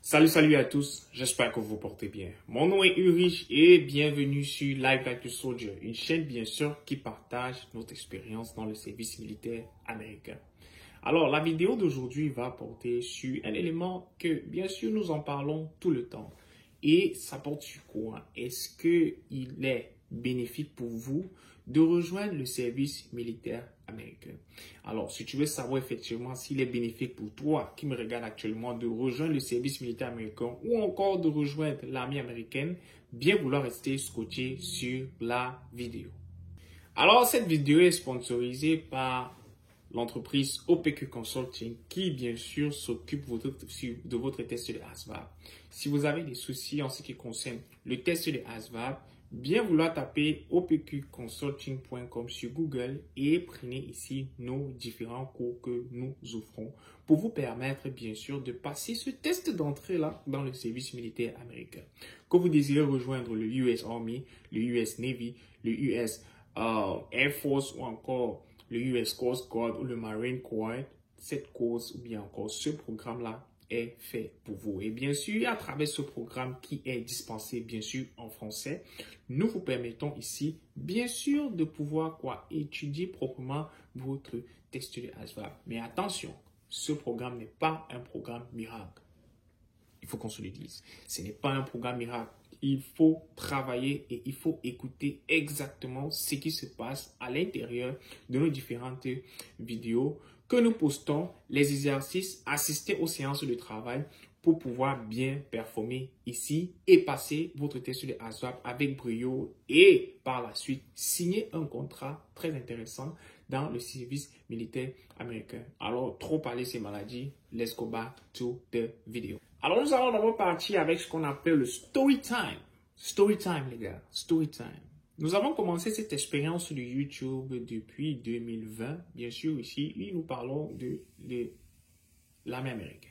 Salut à tous, j'espère que vous vous portez bien. Mon nom est Ulrich et bienvenue sur Live Like a Soldier, une chaîne bien sûr qui partage notre expérience dans le service militaire américain. Alors la vidéo d'aujourd'hui va porter sur un élément que bien sûr nous en parlons tout le temps. Et ça porte sur quoi? Est-ce qu'il est bénéfique pour vous de rejoindre le service militaire américain? Alors, si tu veux savoir effectivement s'il est bénéfique pour toi qui me regarde actuellement de rejoindre le service militaire américain ou encore de rejoindre l'armée américaine, bien vouloir rester scotché sur la vidéo. Alors, cette vidéo est sponsorisée par l'entreprise OPQ Consulting qui, bien sûr, s'occupe de votre test de ASVAB. Si vous avez des soucis en ce qui concerne le test de ASVAB, bien vouloir taper opqconsulting.com sur Google et prenez ici nos différents cours que nous offrons pour vous permettre, bien sûr, de passer ce test d'entrée-là dans le service militaire américain. Que vous désirez rejoindre le US Army, le US Navy, le US Air Force ou encore le US Coast Guard ou le Marine Corps, cette course ou bien encore ce programme-là est fait pour vous. Et bien sûr, à travers ce programme qui est dispensé bien sûr en français, nous vous permettons ici, bien sûr, de pouvoir étudier proprement votre test de ASVAB. Mais attention, ce programme n'est pas un programme miracle. Il faut qu'on se le dise. Ce n'est pas un programme miracle. Il faut travailler et il faut écouter exactement ce qui se passe à l'intérieur de nos différentes vidéos que nous postons, les exercices, assister aux séances de travail pour pouvoir bien performer ici et passer votre test de ASVAB avec brio et par la suite signer un contrat très intéressant dans le service militaire américain. Alors, trop parler ces maladies, let's go back to the video. Alors, nous allons d'abord partir avec ce qu'on appelle le story time. Story time, les gars, story time. Nous avons commencé cette expérience de YouTube depuis 2020. Bien sûr, ici, nous parlons de l'armée américaine.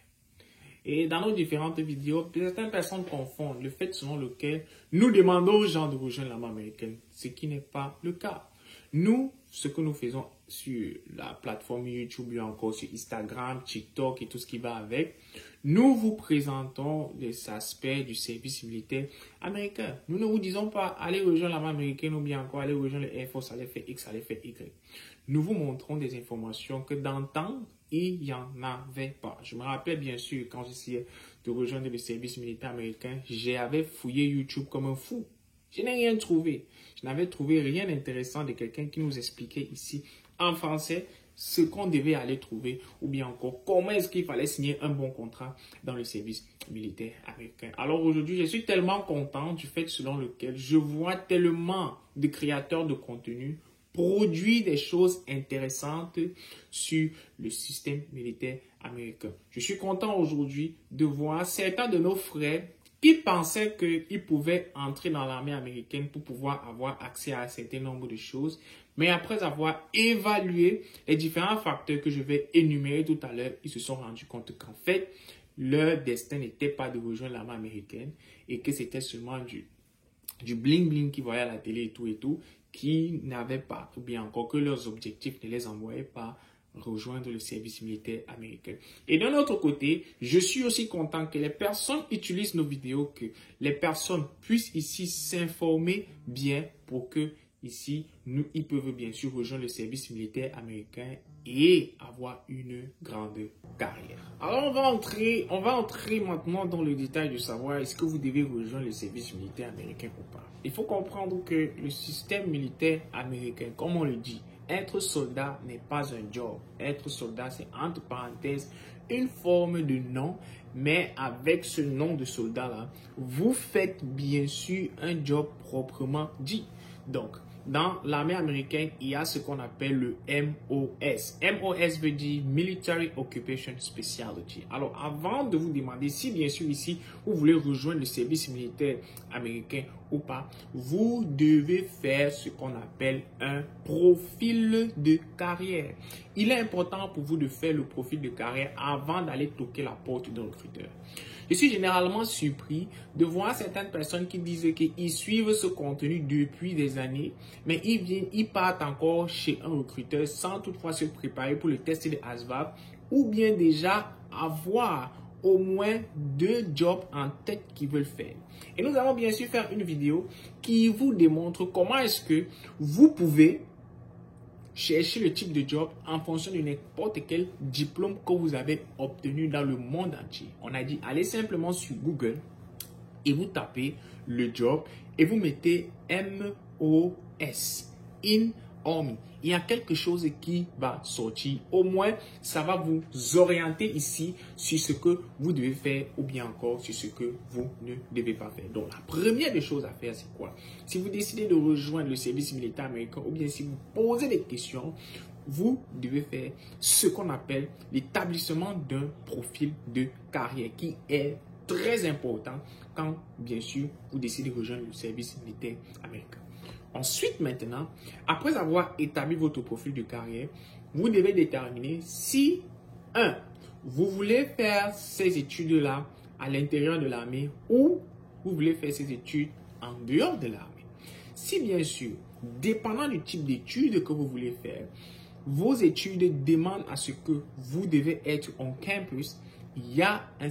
Et dans nos différentes vidéos, certaines personnes confondent le fait selon lequel nous demandons aux gens de rejoindre l'armée américaine, ce qui n'est pas le cas. Nous, ce que nous faisons sur la plateforme YouTube, ou encore sur Instagram, TikTok et tout ce qui va avec, nous vous présentons les aspects du service militaire américain. Nous ne vous disons pas allez rejoindre l'armée américaine ou bien encore allez rejoindre le Air Force, allez faire X, allez faire Y. Nous vous montrons des informations que dans le temps, il n'y en avait pas. Je me rappelle bien sûr quand j'essayais de rejoindre le service militaire américain, j'avais fouillé YouTube comme un fou. Je n'ai rien trouvé. Je n'avais trouvé rien d'intéressant de quelqu'un qui nous expliquait ici en français ce qu'on devait aller trouver ou bien encore comment est-ce qu'il fallait signer un bon contrat dans le service militaire américain. Alors aujourd'hui, je suis tellement content du fait selon lequel je vois tellement de créateurs de contenu produire des choses intéressantes sur le système militaire américain. Je suis content aujourd'hui de voir certains de nos frères qui pensaient qu'ils pouvaient entrer dans l'armée américaine pour pouvoir avoir accès à un certain nombre de choses. Mais après avoir évalué les différents facteurs que je vais énumérer tout à l'heure, ils se sont rendus compte qu'en fait, leur destin n'était pas de rejoindre l'armée américaine et que c'était seulement du bling-bling qu'ils voyaient à la télé et tout, qui n'avaient pas, ou bien encore que leurs objectifs ne les envoyaient pas rejoindre le service militaire américain. Et d'un autre côté, je suis aussi content que les personnes utilisent nos vidéos, que les personnes puissent ici s'informer bien pour que ici, ils peuvent bien sûr rejoindre le service militaire américain et avoir une grande carrière. Alors, on va entrer maintenant dans le détail de savoir est-ce que vous devez rejoindre le service militaire américain ou pas. Il faut comprendre que le système militaire américain, comme on le dit, être soldat n'est pas un job. Être soldat, c'est entre parenthèses une forme de nom, mais avec ce nom de soldat-là, vous faites bien sûr un job proprement dit. Donc, dans l'armée américaine, il y a ce qu'on appelle le MOS. MOS veut dire Military Occupation Specialty. Alors, avant de vous demander si bien sûr ici, vous voulez rejoindre le service militaire américain ou pas, vous devez faire ce qu'on appelle un profil de carrière. Il est important pour vous de faire le profil de carrière avant d'aller toquer la porte d'un recruteur. Je suis généralement surpris de voir certaines personnes qui disent qu'ils suivent ce contenu depuis des années, mais ils partent encore chez un recruteur sans toutefois se préparer pour le test de ASVAB ou bien déjà avoir au moins 2 jobs en tête qu'ils veulent faire. Et nous allons bien sûr faire une vidéo qui vous démontre comment est-ce que vous pouvez chercher le type de job en fonction de n'importe quel diplôme que vous avez obtenu dans le monde entier. On a dit, allez simplement sur Google et vous tapez le job et vous mettez MOS, in Army. Il y a quelque chose qui va sortir. Au moins, ça va vous orienter ici sur ce que vous devez faire ou bien encore sur ce que vous ne devez pas faire. Donc, la première des choses à faire, c'est quoi? Si vous décidez de rejoindre le service militaire américain ou bien si vous posez des questions, vous devez faire ce qu'on appelle l'établissement d'un profil de carrière qui est très important quand, bien sûr, vous décidez de rejoindre le service militaire américain. Ensuite, maintenant, après avoir établi votre profil de carrière, vous devez déterminer si, 1, vous voulez faire ces études-là à l'intérieur de l'armée ou vous voulez faire ces études en dehors de l'armée. Si, bien sûr, dépendant du type d'études que vous voulez faire, vos études demandent à ce que vous devez être en campus, il y a une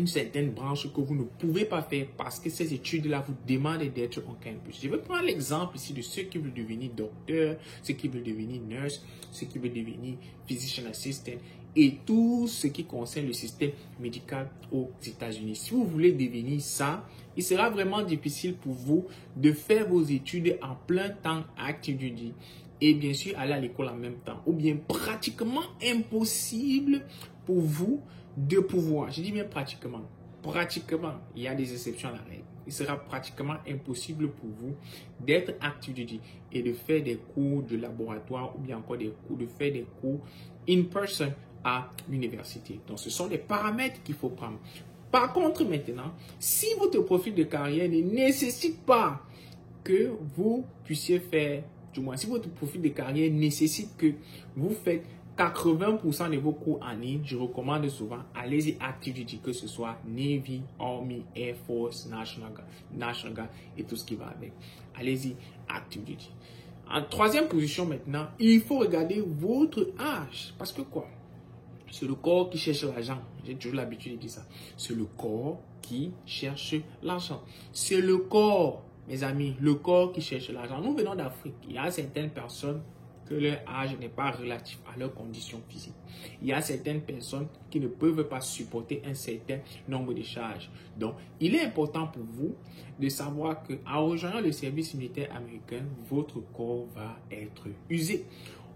certaine branche que vous ne pouvez pas faire parce que ces études-là vous demandent d'être en campus. Je vais prendre l'exemple ici de ceux qui veulent devenir docteur, ceux qui veulent devenir nurse, ceux qui veulent devenir physician assistant et tout ce qui concerne le système médical aux États-Unis. Si vous voulez devenir ça, il sera vraiment difficile pour vous de faire vos études en plein temps active duty et bien sûr aller à l'école en même temps ou bien pratiquement impossible pour vous de pouvoir, je dis bien pratiquement, il y a des exceptions à la règle. Il sera pratiquement impossible pour vous d'être active duty et de faire des cours de laboratoire ou bien encore de faire des cours in person à l'université. Donc, ce sont des paramètres qu'il faut prendre. Par contre, maintenant, si votre profil de carrière ne nécessite pas que vous puissiez faire, du moins, si votre profil de carrière nécessite que vous faites 80% de vos cours en ligne, je recommande souvent, allez-y active duty, que ce soit Navy, Army, Air Force, National Guard et tout ce qui va avec. Allez-y active duty. En troisième position maintenant, il faut regarder votre âge. Parce que quoi? C'est le corps qui cherche l'argent. J'ai toujours l'habitude de dire ça. C'est le corps qui cherche l'argent. C'est le corps, mes amis, le corps qui cherche l'argent. Nous venons d'Afrique. Il y a certaines personnes que leur âge n'est pas relatif à leurs conditions physiques. Il y a certaines personnes qui ne peuvent pas supporter un certain nombre de charges. Donc, il est important pour vous de savoir qu'en rejoignant le service militaire américain, votre corps va être usé.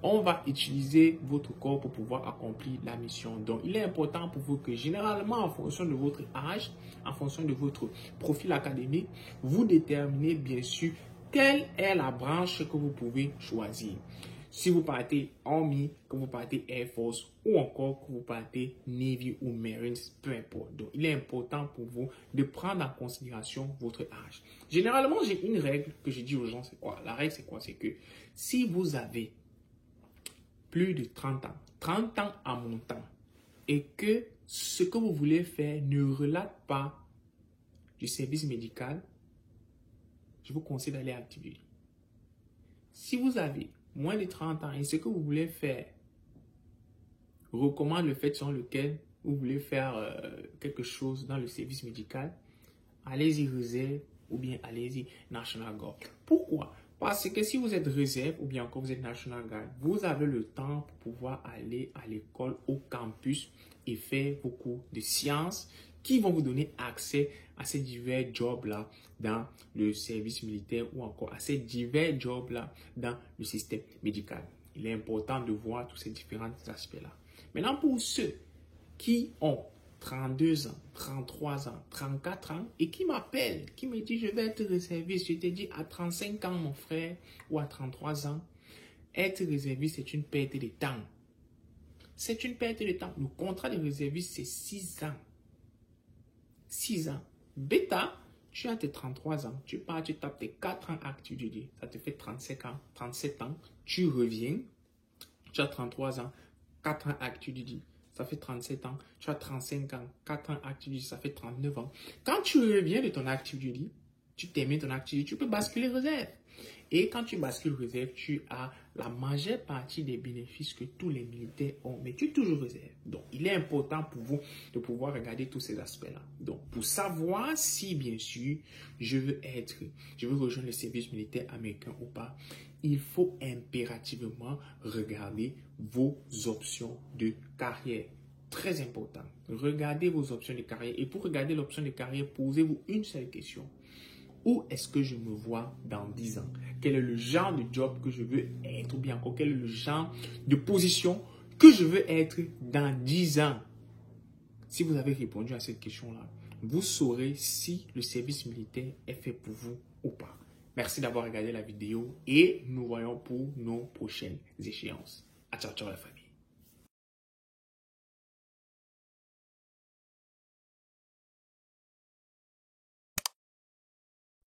On va utiliser votre corps pour pouvoir accomplir la mission. Donc, il est important pour vous que généralement, en fonction de votre âge, en fonction de votre profil académique, vous déterminez bien sûr quelle est la branche que vous pouvez choisir. Si vous partez Army, que vous partez Air Force ou encore que vous partez Navy ou Marines, peu importe. Donc, il est important pour vous de prendre en considération votre âge. Généralement, j'ai une règle que je dis aux gens, c'est quoi? La règle, c'est quoi? C'est que si vous avez plus de 30 ans en montant, et que ce que vous voulez faire ne relate pas du service médical, je vous conseille d'aller à active duty. Si vous avez moins de 30 ans et ce que vous voulez faire recommande le fait sur lequel vous voulez faire quelque chose dans le service médical, allez-y réserve ou bien allez-y National Guard. Pourquoi? Parce que si vous êtes réserve ou bien encore vous êtes National Guard, vous avez le temps pour pouvoir aller à l'école, au campus et faire vos cours de sciences qui vont vous donner accès à ces divers jobs-là dans le service militaire ou encore à ces divers jobs-là dans le système médical. Il est important de voir tous ces différents aspects-là. Maintenant, pour ceux qui ont 32 ans, 33 ans, 34 ans et qui m'appellent, qui me disent je vais être réserviste. Je te dis à 35 ans mon frère ou à 33 ans, être réserviste c'est une perte de temps. C'est une perte de temps. Le contrat de réserviste c'est 6 ans. 6 ans. Bêta, tu as tes 33 ans, tu pars, tu tapes tes 4 ans active duty, ça te fait 35 ans, 37 ans, tu reviens, tu as 33 ans, 4 ans active duty. Ça fait 37 ans, tu as 35 ans, 4 ans active duty, ça fait 39 ans. Quand tu reviens de ton active duty, tu termines ton activité, tu peux basculer réserve. Et quand tu bascules réserve, tu as la majeure partie des bénéfices que tous les militaires ont, mais tu es toujours réserve. Donc, il est important pour vous de pouvoir regarder tous ces aspects-là. Donc, pour savoir si, bien sûr, je veux rejoindre le service militaire américain ou pas, il faut impérativement regarder vos options de carrière. Très important. Regardez vos options de carrière. Et pour regarder l'option de carrière, posez-vous une seule question. Où est-ce que je me vois dans 10 ans? Quel est le genre de job que je veux être? Ou bien encore, quel est le genre de position que je veux être dans 10 ans? Si vous avez répondu à cette question-là, vous saurez si le service militaire est fait pour vous ou pas. Merci d'avoir regardé la vidéo et nous voyons pour nos prochaines échéances. Ciao, ciao, la famille.